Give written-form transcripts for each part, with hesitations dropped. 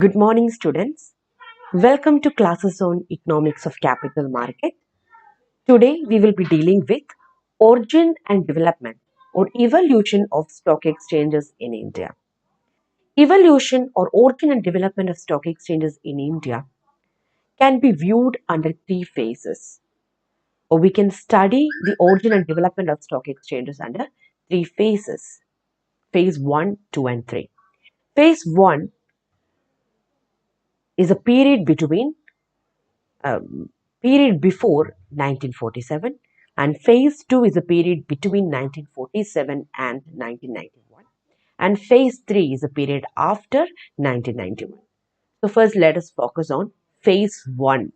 Good morning, students. Welcome to classes on economics of capital market. Today, we will be dealing with origin and development or evolution of stock exchanges in India. Evolution or origin and development of stock exchanges in India can be viewed under three phases, or we can study the origin and development of stock exchanges under three phases. Phase 1, 2, and 3. Phase 1 is a period before 1947, and phase 2 is a period between 1947 and 1991, and phase 3 is a period after 1991. So first let us focus on phase 1.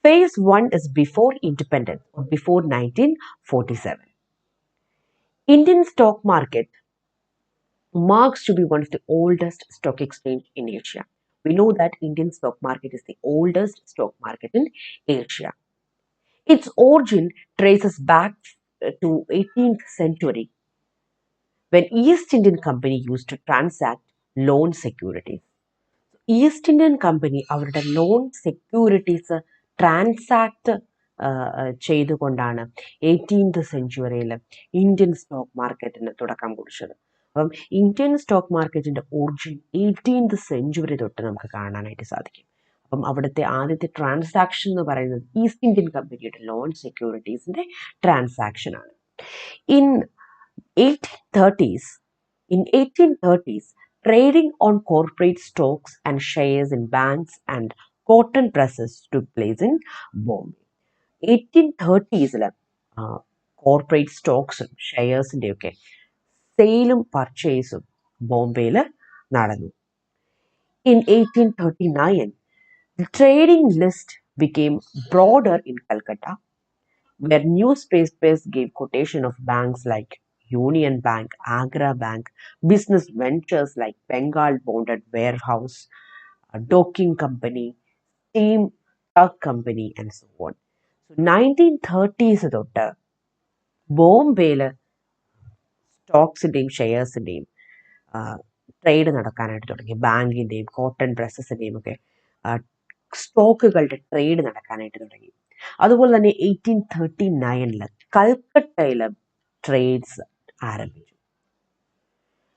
Phase 1 is before independence or before 1947. Indian stock market marks to be one of the oldest stock exchange in Asia. We know that Indian stock market is the oldest stock market in Asia. Its origin traces back to 18th century when East Indian Company used to transact loan securities. East Indian Company അവരുടെ loan securities transact ചെയ്തുകൊണ്ടാണ് 18th സെഞ്ച്വറിയിൽ Indian stock മാർക്കറ്റിന് തുടക്കം കുറിച്ചത്. അപ്പം Indian stock മാർക്കറ്റിന്റെ origin 18th century തൊട്ട് നമുക്ക് കാണാനായിട്ട് സാധിക്കും. അപ്പം അവിടുത്തെ ആദ്യത്തെ ട്രാൻസാക്ഷൻ എന്ന് പറയുന്നത് ഈസ്റ്റ് ഇന്ത്യൻ കമ്പനിയുടെ ലോൺ സെക്യൂരിറ്റീസിന്റെ ട്രാൻസാക്ഷൻ ആണ്. In 1830s, trading on corporate stocks and shares in banks and cotton presses took place in Bombay. 1830s corporate സ്റ്റോക്സും ഷെയർസിൻ്റെയൊക്കെ സെയിലും പർച്ചേസും ബോംബെയിൽ നടന്നു. In 1839, the trading list became broader in Calcutta, where newspapers gave quotation of banks like Union Bank, Agra Bank, business ventures like Bengal Bonded Warehouse, Docking Company, Steam Tug Company, and so on. So 1930s തൊട്ട് ബോംബെയിൽ സ്റ്റോക്സിൻ്റെയും ഷെയർസിൻ്റെയും trade നടക്കാനായിട്ട് തുടങ്ങി. ബാങ്കിൻ്റെയും cotton പ്രസ്സസിൻ്റെയും ഒക്കെ സ്റ്റോക്കുകളുടെ trade നടക്കാനായിട്ട് തുടങ്ങി. അതുപോലെ തന്നെ 1839 കൽക്കട്ടയിൽ ട്രേഡ്സ് ആരംഭിച്ചു.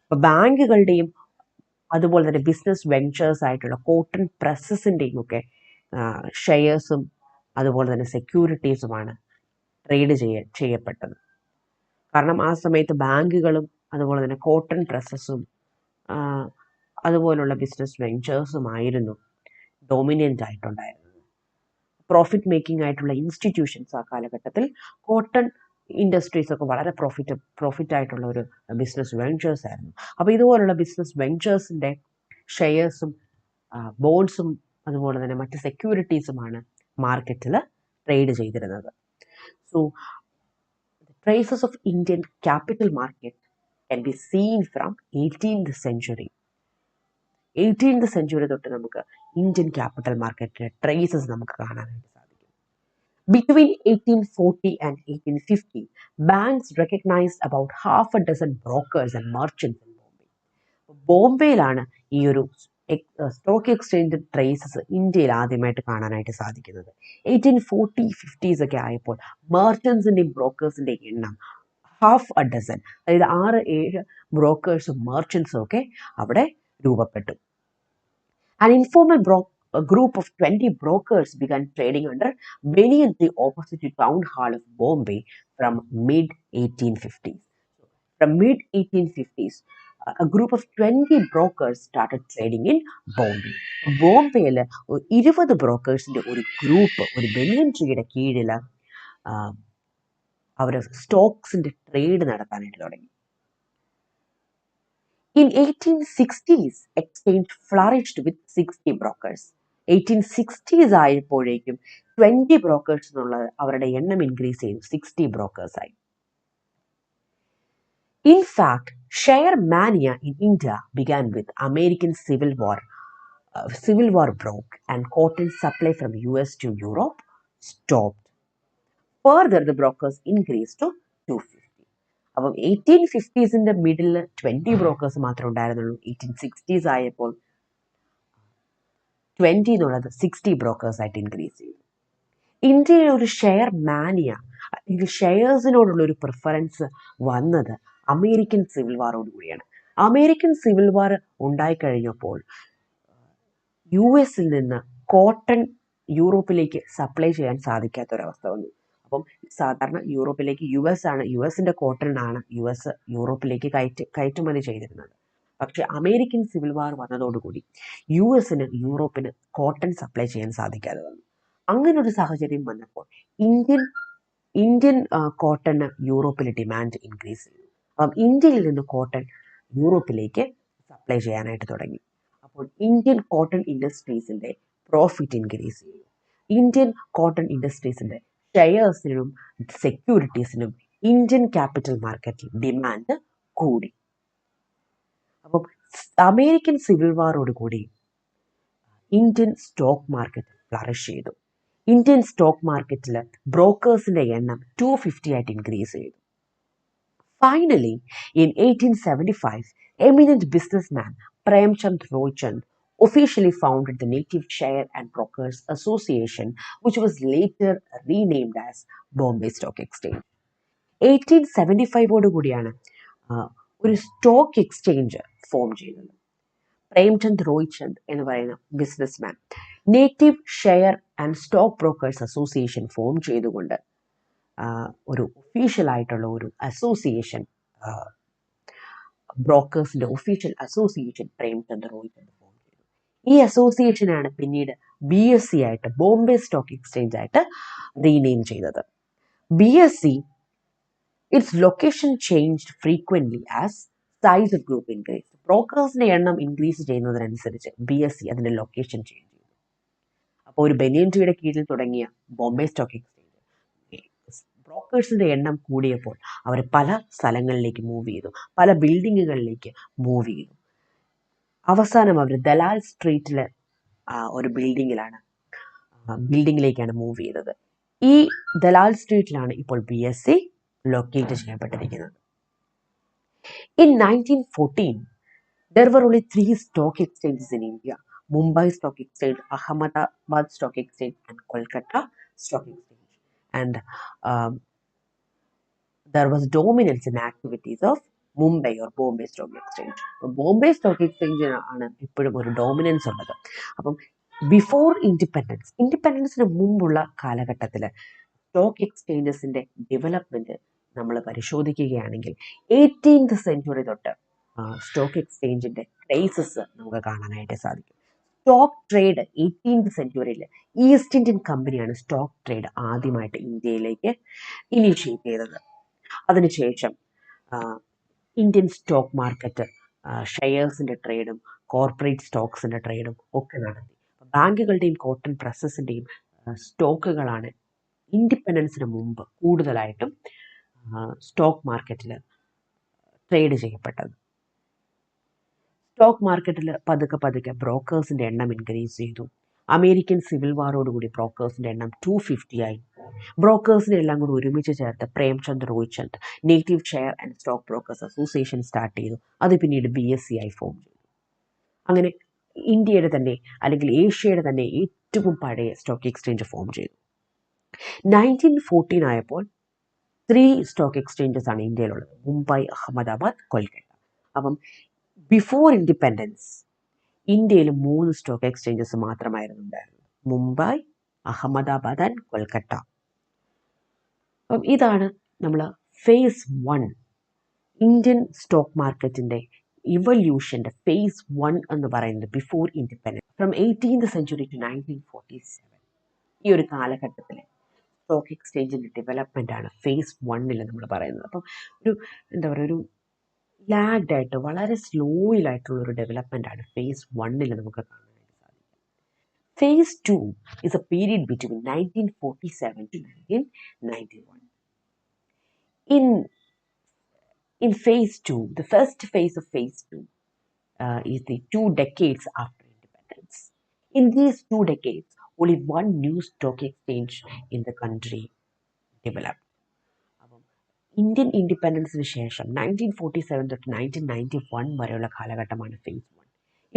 അപ്പോൾ ബാങ്കുകളുടെയും അതുപോലെ തന്നെ ബിസിനസ് വെഞ്ചേഴ്സ് ആയിട്ടുള്ള കോട്ടൺ പ്രസ്സസിൻ്റെയും ഒക്കെ ഷെയർസും അതുപോലെ തന്നെ സെക്യൂരിറ്റീസുമാണ് ട്രേഡ് ചെയ്യപ്പെട്ടത്. കാരണം ആ സമയത്ത് ബാങ്കുകളും അതുപോലെ തന്നെ കോട്ടൺ പ്രസ്സസും അതുപോലുള്ള ബിസിനസ് വെഞ്ചേഴ്സുമായിരുന്നു ഡോമിനൻ്റ് ആയിട്ടുണ്ടായിരുന്നത്. പ്രോഫിറ്റ് മേക്കിംഗ് ആയിട്ടുള്ള ഇൻസ്റ്റിറ്റ്യൂഷൻസ് ആ കാലഘട്ടത്തിൽ കോട്ടൺ ഇൻഡസ്ട്രീസ് ഒക്കെ വളരെ പ്രോഫിറ്റ് ആയിട്ടുള്ള ഒരു ബിസിനസ് വെഞ്ചേഴ്സ് ആയിരുന്നു. അപ്പോൾ ഇതുപോലുള്ള ബിസിനസ് വെഞ്ചേഴ്സിൻ്റെ ഷെയർസും ബോൺസും അതുപോലെ തന്നെ മറ്റ് സെക്യൂരിറ്റീസുമാണ് മാർക്കറ്റിൽ ട്രേഡ് ചെയ്തിരുന്നത്. So traces of Indian capital market can be seen from 18th century. 18th century തൊട്ട് നമുക്ക് ഇന്ത്യൻ ക്യാപിറ്റൽ മാർക്കറ്റിലെ ട്രേസസ് നമുക്ക് കാണാനായിട്ട് സാധിക്കും. Between 1840 and 1850, banks recognized about half a dozen brokers and merchants in Bombay. ബോംബെയിലാണ് ഈ ഒരു stock exchange traces ഇന്ത്യയിൽ ആദ്യമായിട്ട് കാണാനായിട്ട് സാധിക്കുന്നത്. 1840-50s ഒക്കെ ആയപ്പോൾ മെർച്ചൻസിൻ്റെയും ബ്രോക്കേഴ്സിൻ്റെയും എണ്ണം ഹാഫ് എ ഡസൻ, അതായത് 6-7 ബ്രോക്കേഴ്സും മെർച്ചൻസും ഒക്കെ അവിടെ രൂപപ്പെട്ടു. An informal group of 20 brokers began trading under many in the opposite to town hall of Bombay from mid-1850s. From mid-1850s, a group of 20 brokers started trading in Bombay. ബോംബെയിൽ 20 ബ്രോക്കേഴ്സിൻ്റെ ഒരു group ഒരു ബനിയൻ ട്രീയുടെ കീഴിൽ അവർ സ്റ്റോക്സിൻ്റെ trade നടത്താനായിട്ട് തുടങ്ങി. In 1860s, exchange flourished with 60 brokers. 1860s ആയപ്പോഴേക്കും 20 brokers എന്നുള്ളത് അവരുടെ എണ്ണം ഇൻക്രീസ് ചെയ്തു 60 ബ്രോക്കേഴ്സ് ആയി. In fact, share mania in India began with American Civil War. Civil War broke and cotton supply from US to Europe stopped. Further, the brokers increased to 250. അപ്പം 1850s middle 20 brokers മാത്രമേ ഉണ്ടായിരുന്നുള്ളൂ. 1860s ആയപ്പോൾ 20 എന്നുള്ളത് 60 brokers ആയിട്ട് increase ചെയ്തു. ഇന്ത്യയിൽ ഒരു share മാനിയ അല്ലെങ്കിൽ ഷെയർസിനോടുള്ള ഒരു പ്രിഫറൻസ് വന്നത് അമേരിക്കൻ സിവിൽ വാറോട് കൂടിയാണ്. അമേരിക്കൻ സിവിൽ വാർ ഉണ്ടായിക്കഴിഞ്ഞപ്പോൾ യു എസിൽ നിന്ന് കോട്ടൺ യൂറോപ്പിലേക്ക് സപ്ലൈ ചെയ്യാൻ സാധിക്കാത്തൊരവസ്ഥ വന്നു. അപ്പം സാധാരണ യൂറോപ്പിലേക്ക് യു എസിന്റെ കോട്ടൺ ആണ് യൂറോപ്പിലേക്ക് കയറ്റുമതി ചെയ്തിരുന്നത്. പക്ഷെ അമേരിക്കൻ സിവിൽ വാർ വന്നതോടുകൂടി യു എസിന് യൂറോപ്പിന് കോട്ടൺ സപ്ലൈ ചെയ്യാൻ സാധിക്കാതെ വന്നു. അങ്ങനെ ഒരു സാഹചര്യം വന്നപ്പോൾ ഇന്ത്യൻ കോട്ടണ് യൂറോപ്പിൽ ഡിമാൻഡ് ഇൻക്രീസ് ചെയ്തു. അപ്പം ഇന്ത്യയിൽ നിന്ന് കോട്ടൺ യൂറോപ്പിലേക്ക് സപ്ലൈ ചെയ്യാനായിട്ട് തുടങ്ങി. അപ്പോൾ ഇന്ത്യൻ കോട്ടൺ ഇൻഡസ്ട്രീസിന്റെ പ്രോഫിറ്റ് ഇൻക്രീസ് ചെയ്തു. ഇന്ത്യൻ കോട്ടൺ ഇൻഡസ്ട്രീസിന്റെ ഷെയർസിനും സെക്യൂരിറ്റീസിനും ഇന്ത്യൻ ക്യാപിറ്റൽ മാർക്കറ്റിൽ ഡിമാൻഡ് കൂടി. അപ്പം അമേരിക്കൻ സിവിൽ വാറോട് കൂടി ഇന്ത്യൻ സ്റ്റോക്ക് മാർക്കറ്റ് ഫ്ലറിഷ് ചെയ്തു. ഇന്ത്യൻ സ്റ്റോക്ക് മാർക്കറ്റിൽ ബ്രോക്കേഴ്സിന്റെ എണ്ണം 250 ആയിട്ട് ഇൻക്രീസ് ചെയ്തു. Finally, in 1875, eminent businessman Premchand Roychand officially founded the Native Share and Brokers Association, which was later renamed as Bombay Stock Exchange. 1875ഓടുകൂടിയാണ് ഒരു stock exchange form ചെയ്തത്. പ്രേംചന്ദ് റോയ്ചന്ദ് എന്ന് പറയുന്ന businessman native share and stock brokers association form ചെയ്തുകൊണ്ട് ഒരു official ആയിട്ടുള്ള ഒരു association, ബ്രോക്കേഴ്സിന്റെ official association Premchand Roychand form ചെയ്തു. ഈ അസോസിയേഷനാണ് പിന്നീട് BSE ആയിട്ട്, ബോംബെ സ്റ്റോക്ക് എക്സ്ചേഞ്ച് ആയിട്ട് റീനെയിം ചെയ്തത്. BSE, it's location changed frequently as size of group increase. ബ്രോക്കേഴ്സിന്റെ എണ്ണം ഇൻക്രീസ് ചെയ്യുന്നതിനനുസരിച്ച് BSE അതിന്റെ ലൊക്കേഷൻ ചേഞ്ച് ചെയ്തു. അപ്പോൾ ഒരു ബനിയൻ ട്രീയുടെ കീഴിൽ തുടങ്ങിയ ബോംബെ സ്റ്റോക്ക് എക്സ്ചേഞ്ച് ബ്രോക്കേഴ്സിന്റെ എണ്ണം കൂടിയപ്പോൾ അവർ പല സ്ഥലങ്ങളിലേക്ക് മൂവ് ചെയ്തു, പല ബിൽഡിങ്ങുകളിലേക്ക് മൂവ് ചെയ്തു. അവസാനം അവർ ദലാൽ സ്ട്രീറ്റിലെ ഒരു ബിൽഡിങ്ങിലേക്കാണ് മൂവ് ചെയ്തത്. ഈ ദലാൽ സ്ട്രീറ്റിലാണ് ഇപ്പോൾ BSE locate ചെയ്യപ്പെട്ടിരിക്കുന്നത്. In 1914, there were only 3 stock exchanges in India: Mumbai Stock Exchange, Ahmedabad Stock Exchange, and Kolkata Stock Exchange. And there was dominance in activities of Mumbai or Bombay Stock Exchange. Bombay stock exchange ആണ് ഇപ്പോഴും ഒരു dominance ഉള്ളത്. അപ്പം before ഇൻഡിപെൻഡൻസിന് മുമ്പുള്ള കാലഘട്ടത്തിൽ stock എക്സ്ചേഞ്ചസിന്റെ development നമ്മൾ പരിശോധിക്കുകയാണെങ്കിൽ 18th century തൊട്ട് സ്റ്റോക്ക് എക്സ്ചേഞ്ചിന്റെ ട്രേസസ് നമുക്ക് കാണാനായിട്ട് സാധിക്കും. സ്റ്റോക്ക് ട്രേഡ് 18th സെഞ്ച്വറിയിൽ ഈസ്റ്റ് ഇന്ത്യൻ കമ്പനിയാണ് സ്റ്റോക്ക് ട്രേഡ് ആദ്യമായിട്ട് ഇന്ത്യയിലേക്ക് ഇനീഷ്യേറ്റ് ചെയ്തത്. അതിനുശേഷം ഇന്ത്യൻ സ്റ്റോക്ക് മാർക്കറ്റ് ഷെയർസിന്റെ ട്രേഡും കോർപ്പറേറ്റ് സ്റ്റോക്സിന്റെ ട്രേഡും ഒക്കെ നടത്തി. ബാങ്കുകളുടെയും കോട്ടൺ പ്രസ്സസിന്റെയും സ്റ്റോക്കുകളാണ് ഇൻഡിപെൻഡൻസിന് മുമ്പ് കൂടുതലായിട്ടും സ്റ്റോക്ക് മാർക്കറ്റിൽ ട്രേഡ് ചെയ്യപ്പെട്ടത്. സ്റ്റോക്ക് മാർക്കറ്റിൽ പതുക്കെ ബ്രോക്കേഴ്സിന്റെ എണ്ണം ഇൻക്രീസ് ചെയ്തു. അമേരിക്കൻ സിവിൽ വാറോടുകൂടി ബ്രോക്കേഴ്സിന്റെ എണ്ണം 250 ആയി. ബ്രോക്കേഴ്സിനെ എല്ലാം കൂടി ഒരുമിച്ച് ചേർത്ത് Premchand Roychand native share and stock brokers association start ചെയ്തു. അത് പിന്നീട് BSE ആയി ഫോം ചെയ്തു. അങ്ങനെ ഇന്ത്യയുടെ തന്നെ അല്ലെങ്കിൽ ഏഷ്യയുടെ തന്നെ ഏറ്റവും പഴയ സ്റ്റോക്ക് എക്സ്ചേഞ്ച് ഫോം ചെയ്തു. 1914 ആയപ്പോൾ 3 സ്റ്റോക്ക് എക്സ്ചേഞ്ചസ് ആണ് ഇന്ത്യയിലുള്ളത്: മുംബൈ, അഹമ്മദാബാദ്, കൊൽക്കത്ത. അപ്പം ബിഫോർ ഇൻഡിപെൻഡൻസ് ഇന്ത്യയിൽ 3 സ്റ്റോക്ക് എക്സ്ചേഞ്ചസ് മാത്രമായിരുന്നു ഉണ്ടായിരുന്നത്: മുംബൈ, അഹമ്മദാബാദ് ആൻഡ് കൊൽക്കത്ത. അപ്പം ഇതാണ് നമ്മൾ ഫേസ് 1 ഇന്ത്യൻ സ്റ്റോക്ക് മാർക്കറ്റിന്റെ ഇവല്യൂഷന്റെ ഫേസ് 1 എന്ന് പറയുന്നത് before independence. From 18th century to 1947 ഈ ഒരു കാലഘട്ടത്തിൽ സ്റ്റോക്ക് എക്സ്ചേഞ്ചിന്റെ ഡെവലപ്മെന്റ് ആണ് ഫേസ് 1 നമ്മൾ പറയുന്നത്. അപ്പം ഒരു ലാഗ്ഡ് ആയിട്ട് വളരെ സ്ലോയിലായിട്ടുള്ള ഒരു ഡെവലപ്മെന്റ് ആണ് ഫേസ് 1 നമുക്ക് കാണാനായിട്ട് സാധിക്കും. Phase 2 is a period between 1947 to 1991. In phase 2, the first phase of phase 2 is the 2 decades after independence. In these 2 decades, only 1 new stock exchange in the country developed. Indian ഇൻഡിപെൻഡൻസിന് ശേഷം 1947 തൊട്ട് 1991 വരെയുള്ള കാലഘട്ടമാണ് face 1.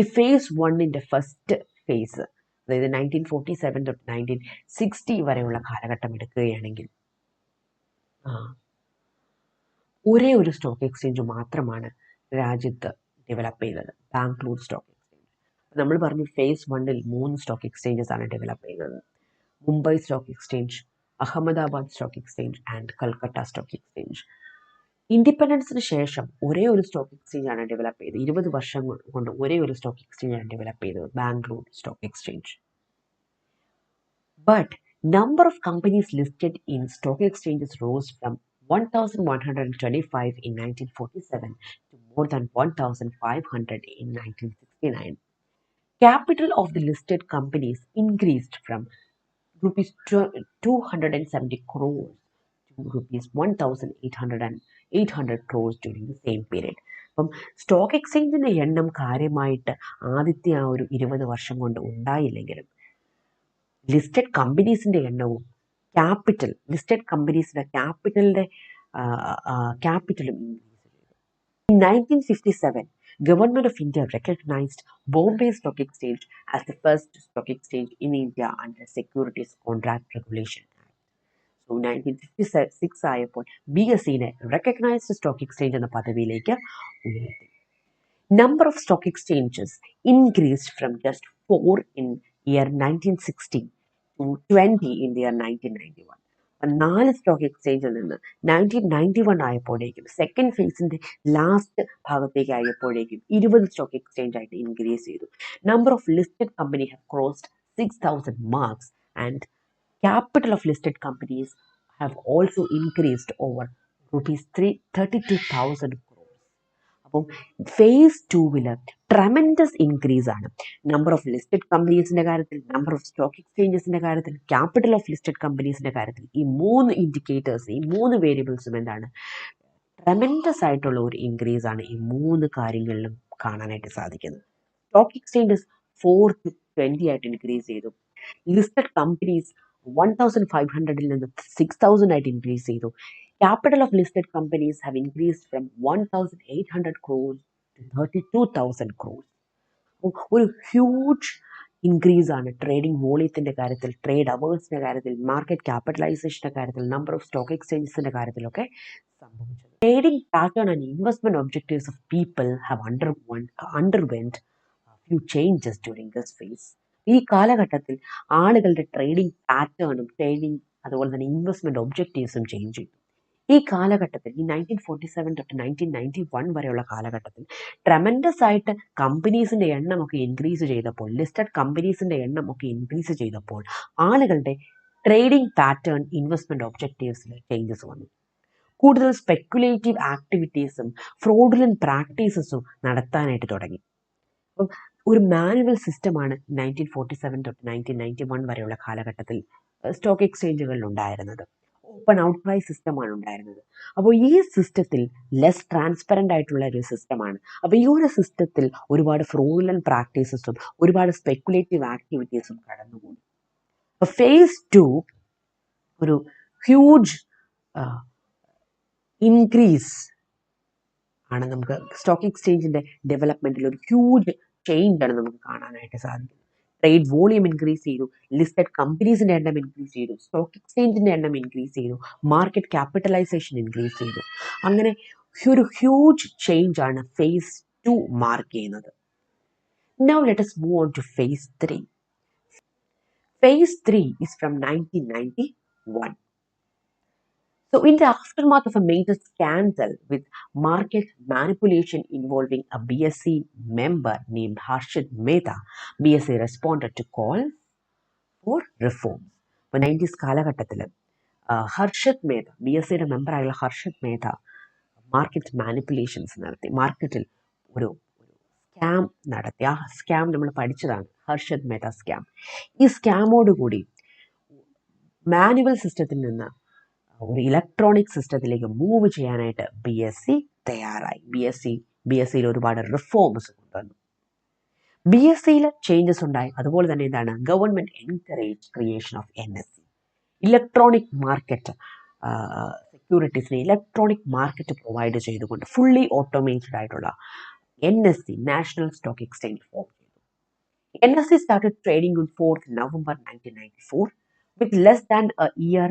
ഈ face 1ന്റെ first phase, അതായത് 1947 തൊട്ട് 1960 വരെയുള്ള കാലഘട്ടം എടുക്കുകയാണെങ്കിൽ ഒരേ ഒരു സ്റ്റോക്ക് എക്സ്ചേഞ്ച് മാത്രമാണ് രാജ്യത്ത് ഡെവലപ്പ് ചെയ്തത്, ബാംഗ്ലൂർ സ്റ്റോക്ക് എക്സ്ചേഞ്ച്. നമ്മൾ പറഞ്ഞു ഫേസ് 1ൽ 3 സ്റ്റോക്ക് എക്സ്ചേഞ്ചസ് ആണ് ഡെവലപ്പ് ചെയ്തത്: Mumbai stock exchange, Ahmedabad stock exchange and Calcutta stock exchange. ഇൻഡിപെൻഡൻസിന് ശേഷം ഒരേ ഒരു സ്റ്റോക്ക് എക്സ്ചേഞ്ച് ആണ് ഡെവലപ്പ് ചെയ്തത്. 20 വർഷം കൊണ്ട് ഒരേ ഒരു സ്റ്റോക്ക് എക്സ്ചേഞ്ച് ആണ് ഡെവലപ്പ് ചെയ്തത്, Bangalore stock exchange. But number of companies listed in stock exchanges rose from 1,125 in 1947 to more than 1,500 in 1969. Capital of the listed companies increased from rupees 270 crores to rupees 1,800 crores during the same period. അപ്പം stock എക്സ്ചേഞ്ചിൻ്റെ എണ്ണം കാര്യമായിട്ട് ആദ്യത്തെ ആ ഒരു 20 വർഷം കൊണ്ട് ഉണ്ടായില്ലെങ്കിലും listed കമ്പനീസിൻ്റെ എണ്ണവും listed കമ്പനീസിൻ്റെ ക്യാപിറ്റലും increase ചെയ്തു. In 1957, Government of India recognized Bombay Stock Exchange as the first stock exchange in India under Securities Contract Regulation Act. So 1956 ആയപ്പോൾ BSEനെ recognized stock exchange എന്ന പദവിയിലേക്ക് ഉയർത്തി. Number of stock exchanges increased from just 4 in year 1960 to 20 in the year 1991. 4 stock എക്സ്ചേഞ്ചിൽ നിന്ന് 1991 ആയപ്പോഴേക്കും second ഫേസിന്റെ last ഭാഗത്തേക്ക് ആയപ്പോഴേക്കും 20 stock exchange ആയിട്ട് ഇൻക്രീസ് ചെയ്തു. Number of listed company have crossed 6,000 marks and capital of listed companies have also increased over ₹32,000 crores. അപ്പം face 2-ൽ tremendous increase ആണ്. Number of listed കമ്പനീസിൻ്റെ കാര്യത്തിൽ, നമ്പർ ഓഫ് സ്റ്റോക്ക് എക്സ്ചേഞ്ചസിൻ്റെ കാര്യത്തിൽ, capital of listed കമ്പനീസിൻ്റെ കാര്യത്തിൽ, ഈ 3 indicators, ഈ 3 വേരിയബിൾസും എന്താണ്, tremendous ആയിട്ടുള്ള ഒരു ഇൻക്രീസ് ആണ് ഈ 3 കാര്യങ്ങളിലും കാണാനായിട്ട് സാധിക്കുന്നത്. സ്റ്റോക്ക് എക്സ്ചേഞ്ചസ് 4 to 20 ആയിട്ട് ഇൻക്രീസ് ചെയ്തു. ലിസ്റ്റഡ് കമ്പനീസ് 1,500-ൽ നിന്ന് 6,000 ആയിട്ട് ഇൻക്രീസ് ചെയ്തു. Capital of listed companies have increased from 1,800 crores to 32,000 crores. ഒരു ഹ്യൂജ് ഇൻക്രീസ് ആണ് ട്രേഡിംഗ് വോളിയത്തിൻ്റെ കാര്യത്തിൽ, ട്രേഡ് അവേഴ്സിൻ്റെ കാര്യത്തിൽ, മാർക്കറ്റ് ക്യാപിറ്റലൈസേഷൻ്റെ കാര്യത്തിൽ, നമ്പർ ഓഫ് സ്റ്റോക്ക് എക്സ്ചേഞ്ചസിൻ്റെ കാര്യത്തിലൊക്കെ സംഭവിച്ചത്. Trading pattern and investment objectives of people have underwent few changes during this face. ഈ കാലഘട്ടത്തിൽ ആളുകളുടെ ട്രേഡിംഗ് പാറ്റേണും അതുപോലെ തന്നെ ഇൻവെസ്റ്റ്മെന്റ് ഒബ്ജക്റ്റീവ്സും ചേഞ്ച് ചെയ്തു. ഈ കാലഘട്ടത്തിൽ, ഈ 1947 തൊട്ട് 1991 വരെയുള്ള കാലഘട്ടത്തിൽ ട്രമെൻഡസ് ആയിട്ട് കമ്പനീസിൻ്റെ എണ്ണമൊക്കെ ഇൻക്രീസ് ചെയ്തപ്പോൾ, ലിസ്റ്റഡ് കമ്പനീസിൻ്റെ എണ്ണമൊക്കെ ഇൻക്രീസ് ചെയ്തപ്പോൾ ആളുകളുടെ ട്രേഡിംഗ് പാറ്റേൺ, ഇൻവെസ്റ്റ്മെന്റ് ഒബ്ജക്റ്റീവ്സിൽ ചേഞ്ചസ് വന്നു. കൂടുതൽ സ്പെക്കുലേറ്റീവ് ആക്ടിവിറ്റീസും ഫ്രോഡുലന്റ് പ്രാക്ടീസസും നടത്താനായിട്ട് തുടങ്ങി. അപ്പം ഒരു മാനുവൽ സിസ്റ്റമാണ് 1947 തൊട്ട് 1991 വരെയുള്ള കാലഘട്ടത്തിൽ സ്റ്റോക്ക് എക്സ്ചേഞ്ചുകളിൽ ഉണ്ടായിരുന്നത്. ഓപ്പൺ ഔട്ട്ക്രൈ സിസ്റ്റമാണ് ഉണ്ടായിരുന്നത്. അപ്പോൾ ഈ സിസ്റ്റത്തിൽ ലെസ് ട്രാൻസ്പെറൻ്റ് ആയിട്ടുള്ള ഒരു സിസ്റ്റമാണ്. അപ്പോൾ ഈ ഒരു സിസ്റ്റത്തിൽ ഒരുപാട് ഫ്രോഡുലന്റ് പ്രാക്ടീസസും ഒരുപാട് സ്പെക്കുലേറ്റീവ് ആക്ടിവിറ്റീസും കടന്നുകൂടി. അപ്പോൾ ഫേസ് 2 ഒരു ഹ്യൂജ് ഇൻക്രീസ് ആണ്. നമുക്ക് സ്റ്റോക്ക് എക്സ്ചേഞ്ചിൻ്റെ ഡെവലപ്മെൻറ്റിൽ ഒരു ഹ്യൂജ് ചേഞ്ച് ആണ് നമുക്ക് കാണാനായിട്ട് സാധിക്കുന്നത്. ട്രേഡ് വോളിയം ഇൻക്രീസ് ചെയ്തു, ലിസ്റ്റഡ് കമ്പനീസിൻ്റെ എണ്ണം ഇൻക്രീസ് ചെയ്തു, സ്റ്റോക്ക് എക്സ്ചേഞ്ചിൻ്റെ എണ്ണം ഇൻക്രീസ് ചെയ്തു, മാർക്കറ്റ് ക്യാപിറ്റലൈസേഷൻ ഇൻക്രീസ് ചെയ്തു. അങ്ങനെ ഒരു ഹ്യൂജ് ചേഞ്ച് ആണ് ഫേസ് 2 മാർക്ക് ചെയ്യുന്നത്. Now let us move on to phase 3. Phase 3 is from 1991. So in the aftermath of a major scandal with market manipulation involving a BSE member named Harshit Mehta, BSE responded to call for reforms. അപ്പോൾ 90s കാലഘട്ടത്തിൽ Harshad Mehta, BSEയുടെ മെമ്പറായുള്ള Harshad Mehta market manipulations നടത്തി, മാർക്കറ്റിൽ ഒരു scam നടത്തി. ആ scam നമ്മൾ പഠിച്ചതാണ്, Harshad Mehta scam. ഈ സ്കാമോടുകൂടി മാനുവൽ സിസ്റ്റത്തിൽ നിന്ന് ഒരു ഇലക്ട്രോണിക് സിസ്റ്റത്തിലേക്ക് മൂവ് ചെയ്യാനായിട്ട് BSE തയ്യാറായി. BSEയിൽ ഒരുപാട് റിഫോംസ് കൊണ്ടുവന്നു. BSEയിൽ ചേഞ്ചസ് ഉണ്ടായി. അതുപോലെ തന്നെ എന്താണ്, government encourage creation of NSE, electronic market സെക്യൂരിറ്റീസിന് ഇലക്ട്രോണിക് മാർക്കറ്റ് പ്രൊവൈഡ് ചെയ്തുകൊണ്ട് ഫുള്ളി ഓട്ടോമേറ്റഡ് ആയിട്ടുള്ള NSE national stock exchange form ചെയ്തു. NSE started trading on 4th November 1994. With less than a year,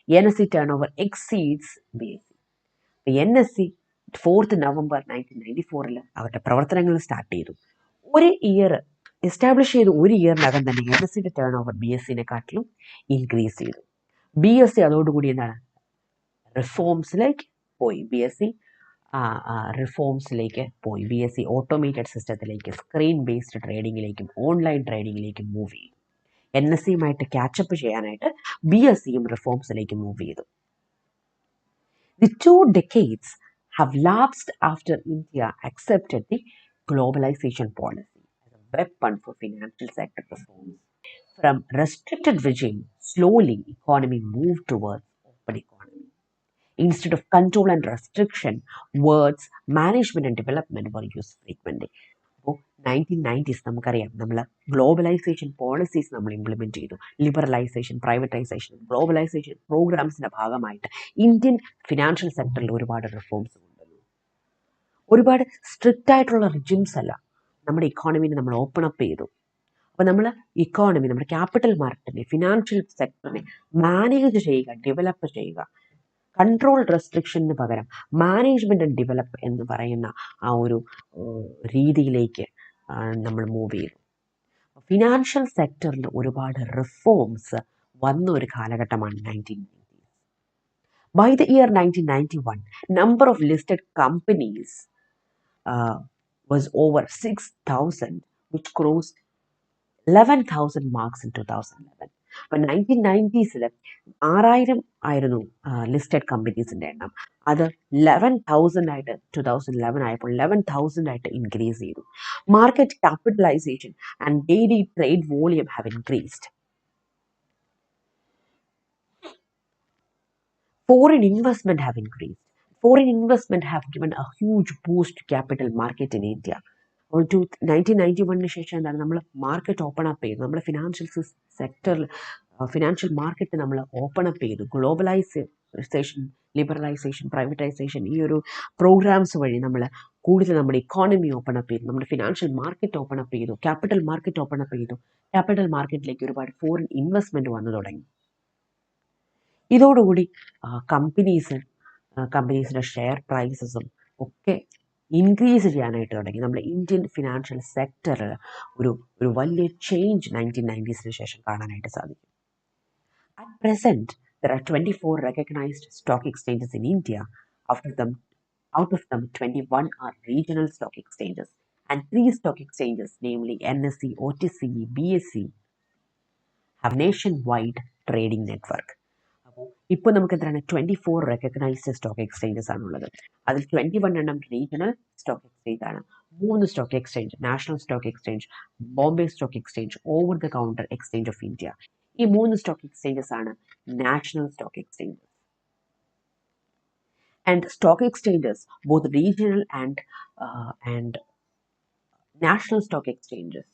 NSE turnover exceeds BSE. NSE 4th November 1994 അവരുടെ പ്രവർത്തനങ്ങൾ start ചെയ്തു. ഒരു year establish ചെയ്ത് ഒരു ഇയറിനകം തന്നെ NSEയുടെ ടേൺ ഓവർ BSEനെക്കാട്ടിലും ഇൻക്രീസ് ചെയ്തു. BSE അതോടുകൂടി എന്താണ് റിഫോംസിലേക്ക് പോയി. റിഫോംസിലേക്ക് പോയി. BSE ഓട്ടോമേറ്റഡ് സിസ്റ്റത്തിലേക്ക്, സ്ക്രീൻ ബേസ്ഡ് ട്രേഡിങ്ങിലേക്കും ഓൺലൈൻ ട്രേഡിങ്ങിലേക്കും മൂവ് ചെയ്തു. NSEയുമായിട്ട് ക്യാച്ചപ്പ് ചെയ്യാനായിട്ട് BSEയും റിഫോംസിലേക്ക് മൂവ് ചെയ്തു. The 2 decades have lapsed after India accepted the globalization policy as a weapon for financial sector reforms. From restricted regime, slowly economy moved towards open economy. Instead of control and restriction, words management and development were used frequently. അപ്പോൾ 1990s നമുക്കറിയാം, നമ്മൾ globalisation policies നമ്മൾ implement ചെയ്തു. Liberalisation, privatisation, globalisation പ്രോഗ്രാംസിൻ്റെ ഭാഗമായിട്ട് Indian financial സെക്ടറിൽ ഒരുപാട് reforms കൊണ്ടുവന്നു. ഒരുപാട് സ്ട്രിക്റ്റ് ആയിട്ടുള്ള റിജിംസ് അല്ല, നമ്മുടെ ഇക്കോണമിനെ നമ്മൾ ഓപ്പൺ അപ്പ് ചെയ്തു. അപ്പോൾ നമ്മൾ ഇക്കോണമി, നമ്മുടെ ക്യാപിറ്റൽ മാർക്കറ്റിനെ, ഫിനാൻഷ്യൽ സെക്ടറിനെ മാനേജ് ചെയ്യുക, ഡെവലപ്പ് ചെയ്യുക. കൺട്രോൾ റെസ്ട്രിക്ഷന് പകരം മാനേജ്മെൻറ്റ് ആൻഡ് ഡെവലപ്പ് എന്ന് പറയുന്ന ആ ഒരു രീതിയിലേക്ക് നമ്മൾ മൂവ് ചെയ്തു. ഫിനാൻഷ്യൽ സെക്ടറിൽ ഒരുപാട് റിഫോംസ് വന്ന ഒരു കാലഘട്ടമാണ് 1990s. By the year 1991, number of listed companies was over 6,000, which crossed 11,000 marks in 2011. അപ്പോൾ 1990s 6,000 ആയിരുന്നു ലിസ്റ്റഡ് കമ്പനീസിൻ്റെ എണ്ണം. അത് 11,000 ആയിട്ട് 2011 ആയപ്പോൾ 11,000 ആയിട്ട് ഇൻക്രീസ് ചെയ്തു. Market capitalisation and daily trade volume have increased. Foreign investment have increased. Foreign investment have given a huge boost to capital market in India. 1991 ശേഷം എന്താണ്, നമ്മൾ മാർക്കറ്റ് ഓപ്പൺ അപ്പ് ചെയ്തു. നമ്മുടെ ഫിനാൻഷ്യൽ സെക്ടറിൽ ഫിനാൻഷ്യൽ മാർക്കറ്റ് നമ്മൾ open up ചെയ്തു. Globalisation, liberalisation, privatisation, ഈ ഒരു പ്രോഗ്രാംസ് വഴി നമ്മൾ കൂടുതൽ നമ്മുടെ ഇക്കോണമി ഓപ്പൺ അപ്പ് ചെയ്തു, നമ്മുടെ ഫിനാൻഷ്യൽ മാർക്കറ്റ് ഓപ്പൺ അപ്പ് ചെയ്തു, ക്യാപിറ്റൽ മാർക്കറ്റ് ഓപ്പൺ അപ്പ് ചെയ്തു. ക്യാപിറ്റൽ മാർക്കറ്റിലേക്ക് ഒരുപാട് ഫോറിൻ ഇൻവെസ്റ്റ്മെൻറ്റ് വന്നു തുടങ്ങി. ഇതോടുകൂടി കമ്പനീസിൻ്റെ ഷെയർ പ്രൈസസും ഒക്കെ ഇൻക്രീസ് ചെയ്യാനായിട്ട് തുടങ്ങി. നമ്മുടെ ഇന്ത്യൻ ഫിനാൻഷ്യൽ സെക്ടറിൽ ഒരു വലിയ ചേഞ്ച് 1990s ശേഷം കാണാനായിട്ട് സാധിക്കും. At present, there are 24 recognized stock exchanges in India. Out of them 21 are regional stock exchanges, and 3 stock exchanges, namely NSE, OTC, BSE, have nationwide trading network. ഇപ്പോൾ നമുക്ക് എന്താണ് 24 recognised stock exchanges ആണുള്ളത്. അതിൽ 21 എണ്ണം regional stock exchange ആണ്. 3 stock exchange, national stock exchange, Bombay stock exchange, over the counter exchange of India. ഈ 3 stock exchanges ആണ് national stock exchanges. And stock exchanges, both regional and national stock exchanges,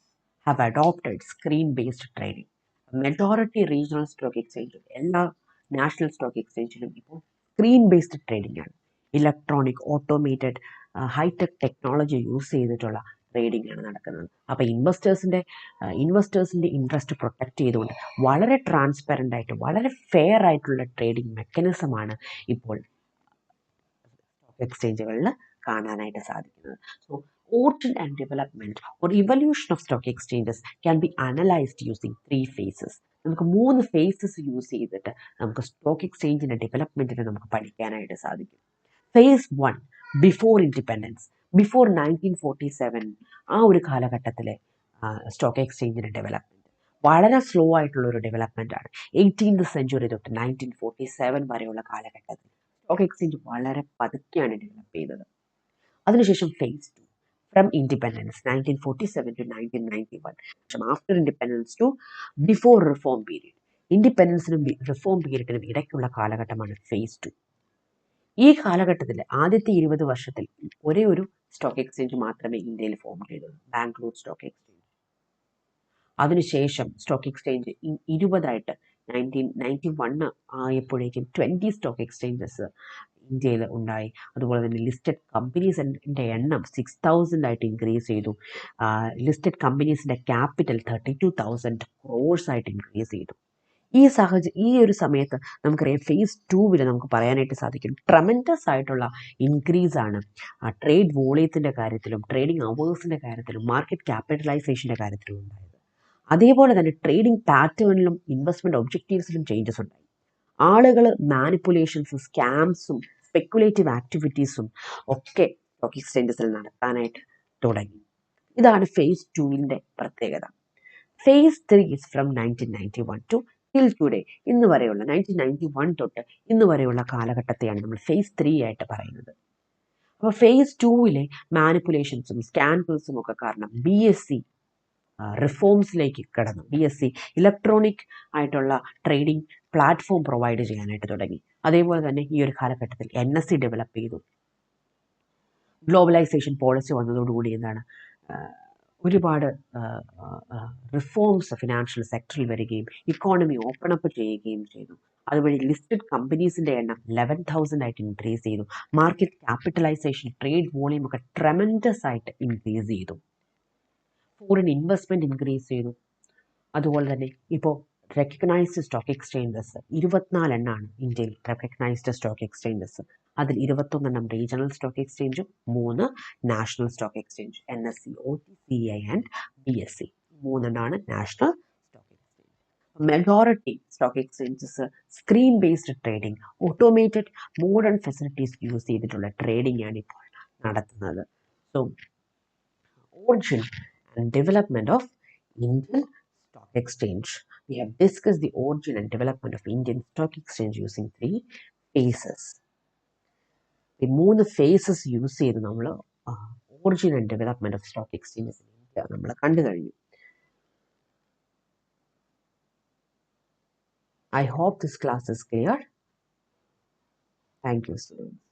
have adopted screen-based trading. Majority regional stock exchanges, എല്ലാ national stock എക്സ്ചേഞ്ചിലും ഇപ്പോൾ screen based trading ആണ്. Electronic, automated, hi-tech technology use ചെയ്തിട്ടുള്ള trading ആണ് നടക്കുന്നത്. അപ്പോൾ ഇൻവെസ്റ്റേഴ്സിൻ്റെ interest protect ചെയ്തുകൊണ്ട് വളരെ ട്രാൻസ്പെറൻ്റ് ആയിട്ട്, വളരെ ഫെയർ ആയിട്ടുള്ള ട്രേഡിംഗ് മെക്കാനിസമാണ് ഇപ്പോൾ സ്റ്റോക്ക് എക്സ്ചേഞ്ചുകളിൽ കാണാനായിട്ട് സാധിക്കുന്നത്. So origin and development or evolution of stock exchanges can be analyzed using 3 phases. നമുക്ക് 3 ഫേസസ് യൂസ് ചെയ്തിട്ട് നമുക്ക് സ്റ്റോക്ക് എക്സ്ചേഞ്ചിൻ്റെ ഡെവലപ്മെൻറ്റിനെ നമുക്ക് പഠിക്കാനായിട്ട് സാധിക്കും. Face 1, before independence. ബിഫോർ 1947 ആ ഒരു കാലഘട്ടത്തിലെ സ്റ്റോക്ക് എക്സ്ചേഞ്ചിൻ്റെ ഡെവലപ്മെൻറ്റ് വളരെ സ്ലോ ആയിട്ടുള്ളൊരു ഡെവലപ്മെൻറ്റാണ്. 18th സെഞ്ച്വറി തൊട്ട് 1947 വരെയുള്ള കാലഘട്ടത്തിൽ സ്റ്റോക്ക് എക്സ്ചേഞ്ച് വളരെ പതുക്കെയാണ് ഡെവലപ്പ് ചെയ്തത്. അതിനുശേഷം face 2, from independence 1947 to 1991. After independence to before reform period. ഇൻഡിപെൻഡൻസിനും റിഫോം പീരീഡിനും ഇടയ്ക്കുള്ള കാലഘട്ടമാണ് ഫേസ് 2. ഈ കാലഘട്ടത്തിൽ ആദ്യത്തെ 20 വർഷത്തിൽ ഒരേ ഒരു സ്റ്റോക്ക് എക്സ്ചേഞ്ച് മാത്രമേ ഇന്ത്യയിൽ ഫോം ചെയ്തുള്ളൂ, ബാംഗ്ലൂർ സ്റ്റോക്ക് എക്സ്ചേഞ്ച്. അതിനുശേഷം സ്റ്റോക്ക് എക്സ്ചേഞ്ച് 20ആയിട്ട് 1991 ആയപ്പോഴേക്കും 20 സ്റ്റോക്ക് എക്സ്ചേഞ്ചസ് ഇന്ത്യയിൽ ഉണ്ടായി. അതുപോലെ തന്നെ ലിസ്റ്റഡ് കമ്പനീസിൻ്റെ എണ്ണം 6000 ആയിട്ട് ഇൻക്രീസ് ചെയ്തു. ലിസ്റ്റഡ് കമ്പനീസിൻ്റെ ക്യാപിറ്റൽ 32,000 crores ആയിട്ട് ഇൻക്രീസ് ചെയ്തു. ഈ ഒരു സമയത്ത് നമുക്കറിയാം ഫേസ് 2 നമുക്ക് പറയാനായിട്ട് സാധിക്കും ട്രമൻഡസ് ആയിട്ടുള്ള ഇൻക്രീസ് ആണ് ട്രേഡ് വോളിയത്തിൻ്റെ കാര്യത്തിലും ട്രേഡിംഗ് അവേഴ്സിൻ്റെ കാര്യത്തിലും മാർക്കറ്റ് ക്യാപിറ്റലൈസേഷൻ്റെ കാര്യത്തിലും ഉണ്ടായത്. അതേപോലെ തന്നെ ട്രേഡിംഗ് പാറ്റേണിലും ഇൻവെസ്റ്റ്മെൻറ്റ് ഒബ്ജക്റ്റീവ്സിലും ചേഞ്ചസ് ഉണ്ടായി. ആളുകൾ മാനിപ്പുലേഷൻസും സ്കാംസും സ്പെക്കുലേറ്റീവ് ആക്ടിവിറ്റീസും ഒക്കെ സ്റ്റോക്ക് എക്സ്ചേഞ്ചസിൽ നടത്താനായിട്ട് തുടങ്ങി. ഇതാണ് ഫേസ് 2 പ്രത്യേകത. Phase 3 is from 1991 to till today. ഇന്ന് വരെയുള്ള 1991 തൊട്ട് ഇന്ന് വരെയുള്ള കാലഘട്ടത്തെയാണ് നമ്മൾ ഫേസ് 3 ആയിട്ട് പറയുന്നത്. അപ്പോൾ ഫേസ് 2 മാനിപ്പുലേഷൻസും സ്കാൻഡൽസും ഒക്കെ കാരണം BSE റിഫോംസിലേക്ക് കടന്നു. BSE ഇലക്ട്രോണിക് ആയിട്ടുള്ള ട്രേഡിംഗ് പ്ലാറ്റ്ഫോം പ്രൊവൈഡ് ചെയ്യാനായിട്ട് തുടങ്ങി. അതേപോലെ തന്നെ ഈ ഒരു കാലഘട്ടത്തിൽ NSE ഡെവലപ്പ് ചെയ്തു. ഗ്ലോബലൈസേഷൻ പോളിസി വന്നതോടുകൂടി എന്താണ് ഒരുപാട് റിഫോംസ് ഫിനാൻഷ്യൽ സെക്ടറിൽ വരികയും ഇക്കോണമി ഓപ്പൺ അപ്പ് ചെയ്യുകയും ചെയ്തു. അതുവഴി ലിസ്റ്റഡ് കമ്പനീസിൻ്റെ എണ്ണം 11,000 ആയിട്ട് ഇൻക്രീസ് ചെയ്തു. മാർക്കറ്റ് ക്യാപിറ്റലൈസേഷൻ ട്രേഡ് വോളിയം ഒക്കെ ട്രെമൻഡസ് ആയിട്ട് ഇൻക്രീസ് ചെയ്തു. ഫോറിൻ ഇൻവെസ്റ്റ്മെൻറ്റ് ഇൻക്രീസ് ചെയ്തു. അതുപോലെ തന്നെ ഇപ്പോൾ റെക്കഗ്നൈസ്ഡ് സ്റ്റോക്ക് എക്സ്ചേഞ്ചസ് 24 എണ്ണമാണ് ഇന്ത്യയിൽ റെക്കഗ്നൈസ്ഡ് സ്റ്റോക്ക് എക്സ്ചേഞ്ചസ്. അതിൽ 21 റീജിയണൽ സ്റ്റോക്ക് എക്സ്ചേഞ്ചും 3 national stock exchange NSE, OTCI and BSE. 3 national stock exchange. Majority stock exchanges screen based trading, automated modern facilities use ചെയ്തിട്ടുള്ള trading ആണ് ഇപ്പോൾ നടത്തുന്നത്. So origin and development of Indian Stock Exchange. We have discussed the origin and development of Indian Stock Exchange using 3 phases. ഈ 3 phases use ചെയ്ത് നമ്മൾ origin and development of stock exchanges in India നമ്മൾ കണ്ടു കഴിഞ്ഞു. I hope this class is clear. Thank you, students.